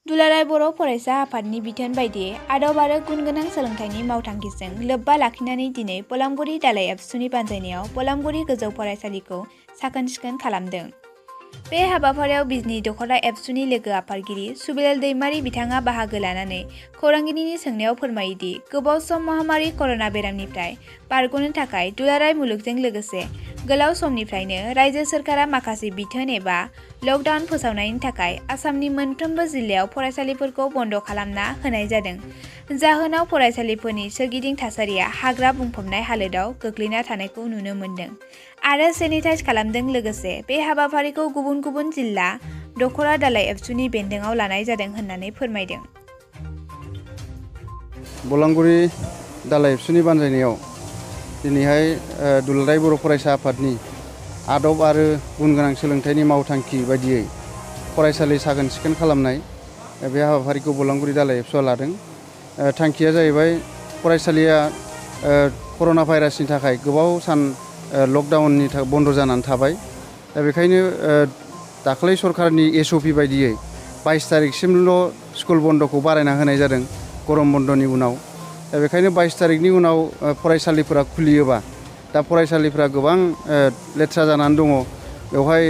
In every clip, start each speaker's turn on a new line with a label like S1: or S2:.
S1: दुलाराय बर' फरायसा आफादनि बिथोन बायदियै आदब आरो गुनगोनां सोलोंथाइनि मावथांखिजों लोब्बा लाखिनानै दिनै बलामगुरि दालाइ एबसुनि बानजायनायाव बलामगुरि गोजौ फरायसालिखौ साखोन-सिखोन खालामदों। बे हाबाफारियाव बिजनी दख'रा एबसुनि लोगो आफादगिरि सुबिलाल दैमारी बिथाङा बाहागो लानानै खौरांगिरिनि सोंनायाव फोरमायोदि गोबाव सम महामारी कर'ना बेरामनिफ्राय बारग'नो थाखाय दुलाराय मुलुगजों लोगोसे गोलाव समनिफ्रायनो रायजो सोरखारा माखासे बिथोन एबा लकडाउन फोसावनायनि थाखाय आसामनि मोनफ्रोमबो जिल्लायाव फरायसालिफोरखौ बन्द' खालामना होनाय जादों। जाहोनाव फरायसालिफोरनि सोरगिदिं थासारिया हाग्रा बुंफबनाय हालोदाव गोग्लैना थानायखौ नुनो मोन्दों आरो सेनिटाइज खालामदों। लोगोसे बे हाबाफारिखौ गुबुन गुबुन जिल्ला दख'रा दालाइ एबसुनि बेन्दोङाव लानाय जादों होननानै फोरमायदों।
S2: बलामगुरि दालाइ एबसुनि बानजायनायाव दिनैहाय दुलाराय बर' फरायसा आफादनि आदब आरो गुनगोनां सोलोंथाइनि मावथांखि बायदियै फरायसालि साखोन सिखोन खालामनाय बे हाबाफारिखौ बलामगुरि दालाइ एबसुआ लादों। थांखिया जाहैबाय फरायसालिया कर'ना भाइरासनि थाखाय गोबाव सान लकडाउननि थाखाय बन्द' जानानै थाबाय। दा बेखायनो दाखालै सरकारनि SOP बायदियै 22 तारिखसिमल' स्कुल बन्द'खौ बारायना होनाय जादों गरम बन्द'नि उनाव। दा बेखायनो 22 तारिखनि उनाव फरायसालिफोरा खुलियोबा दा फरायसालिफ्रा गोबां लेथ्रा जानानै दङ। बेवहाय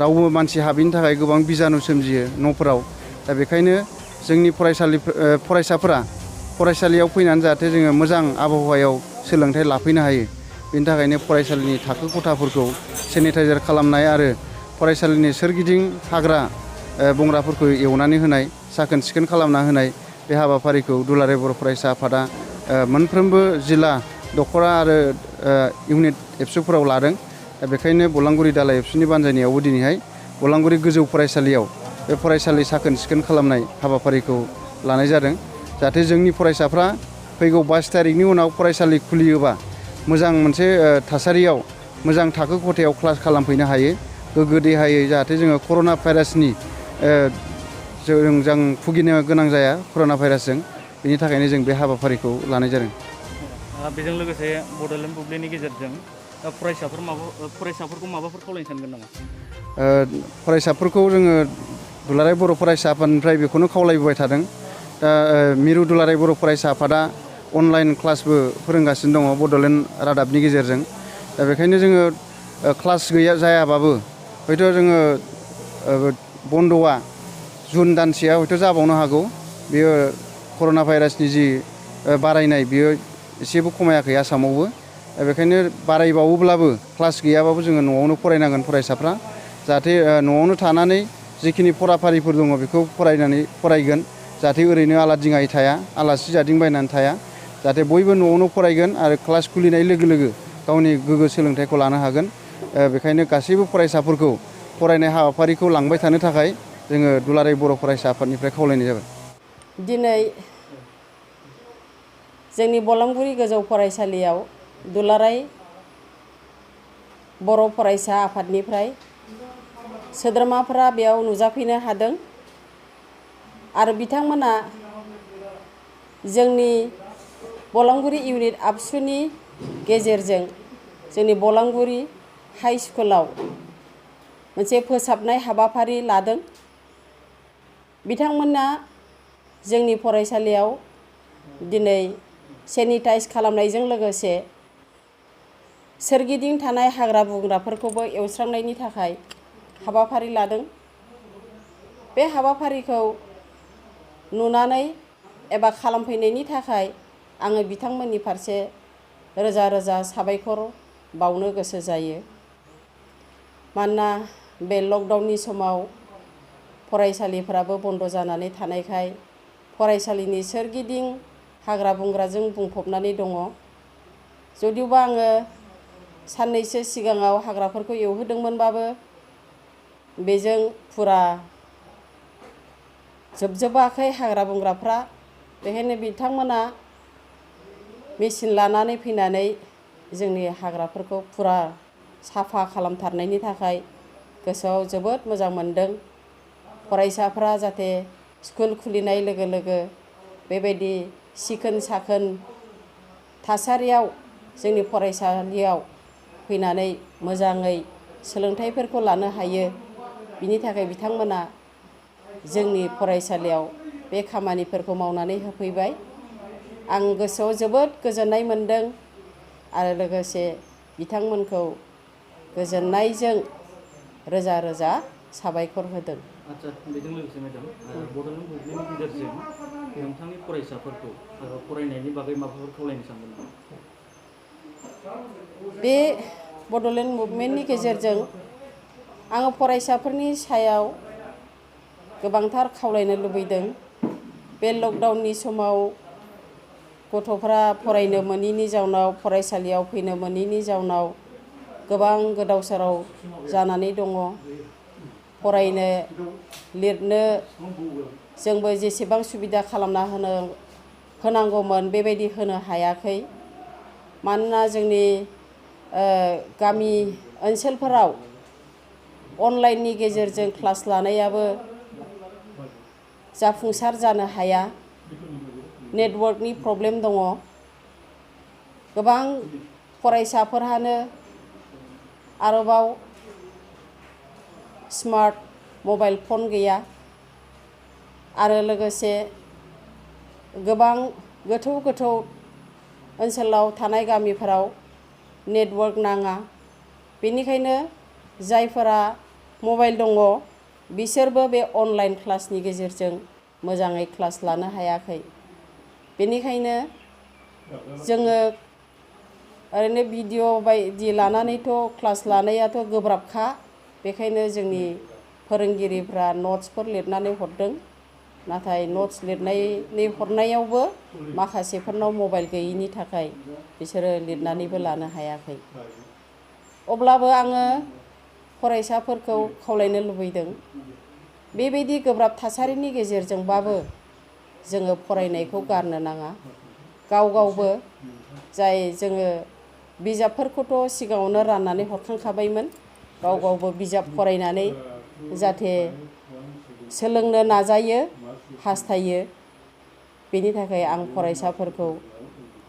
S2: रावबो मानसि हाबैनि थाखाय गोबां बिजानु सोमजियो न'फोराव। दा बेखायनो जोंनि फरायसाफोरा फरायसालियाव फैनानै जाहाथे जोङो मोजां आबहावायाव सोलोंथाइ लाफैनो हायो, बेनि थाखायनो फरायसालिनि थाखो खथाफोरखौ सेनिटाइजार खालामनाय आरो फरायसालिनि सोरगिदिं हाग्रा बंग्राफोरखौ एवनानै होनाय, साखोन सिखोन खालामना होनाय बे हाबाफारिखौ दुलाराय बर' फरायसा आफादा मोनफ्रोमबो जिल्ला दख'रा आरो इउनिट एबसुफोराव लादों। दा बेखायनो बलामगुरि दालाइ एबसुनि बानजायनायावबो दिनैहाय बलामगुरि गोजौ फरायसालियाव बे फरायसालि साखोन सिखोन खालामनाय हाबाफारिखौ लानाय जादों। जाहाथे जोंनि फरायसाफ्रा फैगौ 22 तारिखनि उनाव फरायसालि खुलियोबा मोजां मोनसे थासारियाव मोजां थाखो खथायाव क्लास खालामफैनो हायो गोग्गो देहायै, जाहाथे जोङो कर'ना भाइरासनि जों भुगिनो गोनां जाया कर'ना भाइरासजों। बेनि थाखायनो जों बे हाबाफारिखौ लानाय जादों।
S3: बेजों लोगोसे बड'लेण्ड बुब्लिनि गेजेरजों फरायसाफोरखौ माबाफोर खावलायनो सानगोन नामा?
S2: फरायसाफोरखौ जोङो दुलाराय बर' फरायसा आफादनिफ्राय बेखौनो खावलायबोबाय थादों। दा मिरु दुलाराय बर' फरायसा आफादा अनलाइन क्लासबो फोरोंगासिनो दङ बड'लेण्ड रादाबनि गेजेरजों। दा बेखायनो जोङो क्लास जायाबाबो हयथ' जोङो बन्द'आ जुन दानसेया हयथ' जाबावनो हागौ। बेयो कर'ना भाइरासनि जि बारायनाय बियो एसेबो खमायाखै आसामावबो। दा बेखायनो बारायबावोब्लाबो क्लास गैयाबाबो जोङो न'आवनो फरायनांगोन फरायसाफ्रा, जाहाथे न'आवनो थानानै जिखिनि फराफारिफोर दङ बेखौ फरायगोन, जाहाथे ओरैनो आलादिङायै थाया, आलासि जादिंबायनानै थाया। जाहाथे बयबो न'आवनो फरायगोन आरो क्लास खुलिनाय लोगो लोगो गावनि गोग्गो सोलोंथाइखौ लानो हागोन। बेखायनो गासैबो फरायसाफोरखौ फरायनाय हाबाफारिखौ लांबाय थानो थाखाय जोङो दुलाराय बर' फरायसा आफादनिफ्राय खावलायनाय जाबाय।
S4: दिनै जोंनि बलामगुरि गोजौ फरायसालियाव दुलाराय बर' फरायसा आफादनिफ्राय सोद्रोमाफोरा बेयाव नुजाफैनो हादों आरो बिथांमोना जोंनि बलामगुरि इउनिट आबसुनि गेजेरजों जोंनि बलामगुरि हाइ स्कुलाव मोनसे फोसाबनाय हाबाफारि लादों। बिथांमोना जोंनि फरायसालियाव दिनै सेनिटाइज खालामनायजों लोगोसे सोरगिदिं थानाय हाग्रा बंग्राफोरखौबो एवस्रांनायनि थाखाय हाबाफारि लादों। बे हाबाफारिखौ नुनानै एबा खालामफैनायनि थाखाय आङो बिथांमोननि फारसे रोजा रोजा साबायखर बावनो गोसो जायो। मानोना बे लकडाउननि समाव फरायसालिफोराबो बन्द' जानानै थानायखाय फरायसालिनि सोरगिदिं हाग्रा बंग्राजों बुंफबनानै दङ। जुदिबा आङो साननैसो सिगाङाव हाग्राफोरखौ एवहोदोंमोनबाबो बेजों फुरा जोबजोबाखै हाग्रा बंग्राफ्रा। बेखायनो बिथांमोना मेचिन लानानै फैनानै जोंनि हाग्राफोरखौ फुरा साफा खालामथारनायनि थाखाय गोसोआव जोबोद मोजां मोनदों। फरायसाफ्रा जाहाथे स्कुल खुलिनाय लोगो लोगो बेबायदि सिखोन साखोन थासारियाव जोंनि फरायसालियाव फैनानै मोजाङै सोलोंथाइफोरखौ लानो हायो, बिनि थाखाय बिथांमोना जोंनि फरायसालियाव बे खामानिफोरखौ मावनानै होफैबाय। आं गोसोआव जोबोद गोजोननाय मोनदों आरो लोगोसे बिथांमोनखौ गोजोननायजों रोजा रोजा साबायखर होदों।
S3: आच्चा, बेजों लोगोसे मेडाम, बड'लेण्ड मुभमेन्टनि गेजेरजों नोंथांनि फरायसाफोरखौ फरायनायनि बागै माबाफोर खावलायनो सानदों नामा?
S4: बे बड'लेण्ड मुभमेन्टनि गेजेरजों आङो फरायसाफोरनि सायाव गोबांथार खावलायनो लुबैदों। बे लकडाउननि समाव गथ'फ्रा फरायनो मोनैनि जाउनाव, फरायसालियाव फैनो मोनैनि जाउनाव गोबां गोदाव सोराव जानानै दङ। फरायनो लिरनो जोंबो जेसेबां सुबिदा खालामना होनांगौमोन बेबायदि होनो हायाखै। मानोना जोंनि गामि ओनसोलफोराव अनलाइननि गेजेरजों क्लास लानायाबो जाफुंसार जानो हाया। नेटवर्कनि प्रब्लेम दङ। गोबां फरायसाफोरहानो आरोबाव स्मार्ट मबाइल फन गैया आरो लोगोसे गोबां गोथौ गोथौ ओनसोलाव थानाय गामिफोराव नेटवर्क नाङा। बेनिखायनो जायफोरा मबाइल दङ बिसोरबो बे अनलाइन क्लासनि गेजेरजों मोजाङै क्लास लानो हायाखै। बेनिखायनो जोङो ओरैनो भिडिअ' बायदि लानानैथ' क्लास लानायाथ' गोब्राबखा। बेखायनो जोंनि फोरोंगिरिफ्रा नट्सफोर लिरनानै हरदों। नाथाय नट्स लिरनानै हरनायावबो माखासेफोरनाव मबाइल गैयिनि थाखाय बिसोरो लिरनानैबो लानो हायाखै। अब्लाबो आङो फरायसाफोरखौ खावलायनो लुबैदों, बेबायदि गोब्राब थासारिनि गेजेरजोंबाबो जोङो फरायनायखौ गारनो नाङा। गाव गावबो जाय जोङो बिजाबफोरखौथ' सिगाङावनो राननानै हरखांखाबायमोन। गाव गावबो बिजाब फरायनानै जाहाथे सोलोंनो नाजायो, हास्थायो। बेनि थाखाय आं फरायसाफोरखौ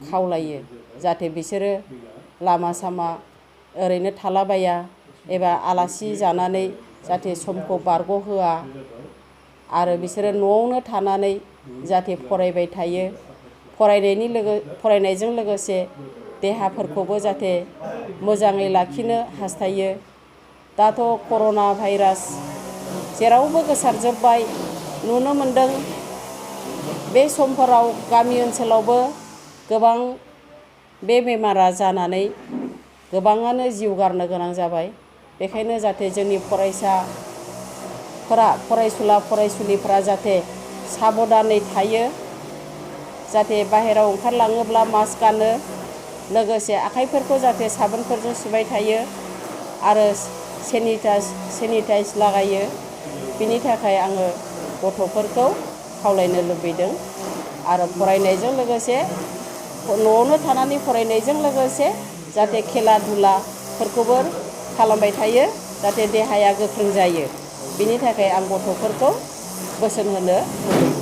S4: खावलायो जाहाथे बिसोरो लामा सामा ओरैनो थालाबाया एबा आलासि जानानै जाहाथे समखौ बारग'होआ आरो बिसोरो न'आवनो थानानै जाहाथे फरायबाय थायो। फरायनायजों लोगोसे देहाफोरखौबो जाहाथे मोजाङै लाखिनो हास्थायो। दाथ' कर'ना भाइरास जेरावबो गोसारजोब्बाय नुनो मोनदों। बे समफोराव गामि ओनसोलावबो गोबां बे बेमारा जानानै गोबाङानो जिउ गारनो गोनां जाबाय। बेखायनो जाहाथे जोंनि फरायसुला फरायसुलिफ्रा जाहाथे साबधानै थायो, जाहाथे बाहेरायाव ओंखारलाङोब्ला मास्क गानो, लोगोसे आखाइफोरखौ जाहाथे साबोनफोरजों सुबाय थायो आरो सेनिटाइज लागायो। बिनि थाखाय आङो गथ'फोरखौ खावलायनो लुबैदों आरो फरायनायजों लोगोसे न'आवनो थानानै फरायनायजों लोगोसे जाहाथे खेला दुलाफोरखौबो खालामबाय थायो, जाहाथे देहाया गोख्रों जायो। बिनि थाखाय आं गथ'फोरखौ बोसोन होनो लुबैदों।